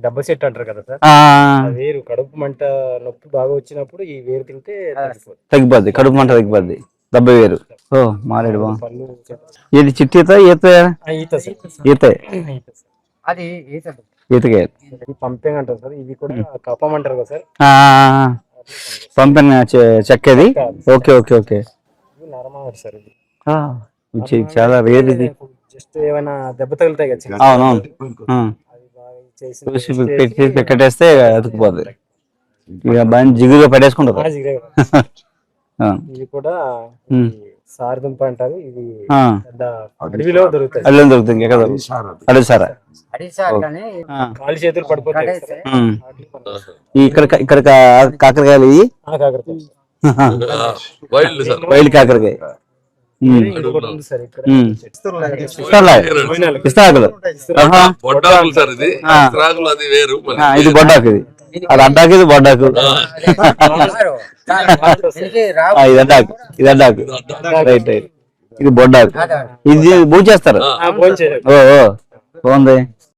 డబ్బ చెట్టు అంటారు కదా సార్, వేరు కడుపు మంట నొప్పి బాగా వచ్చినప్పుడు ఈ వేరు తింటే తగ్గిపోద్ది, కడుపు మంట తగ్గిపోద్ది. దెబ్బ వేరు. ఓ మారేడు పళ్ళు ఇది చిట్టి ఈత ఈత ఈత సార్, ఈత అది ఈతకాయ పంపింగ్ అంటారు సార్. ఇది కూడా కప్పం అంటారు కదా సార్, పంపిన చెక్కది. Okay okay okay. నరమాడు సార్ ఇది. చాలా వేరు ఇది. జస్ట్ ఏమైనా దెబ్బ తగులుతాయి కదా. అవునవును. చూసి పెట్టేస్తే అతుకుపోద్ది. ఇక బాగా జిగురుగా పడేసుకుంటుంది. ఇది కూడా సారదుంప అంటారు. ఇది అడవిలో దొరుకుతాయి. అడవిలో దొరుకుతుంది. అడవి సారా కాలు చేతులు పడిపోతాయి. ఇక్కడ ఇక్కడ కాకరకాయలు ఇవి వైల్డ్ కాకరకాయ. ఇస్తాకులు ఇది బొడ్డాకు. ఇది అది అడ్డాకు, ఇది బొడ్డాకు. ఇది అడ్డాకు, ఇది అడ్డాకు. Right right. ఇది బొడ్డాకు. ఇది భూ చేస్తారు. ఓ బాగుంది.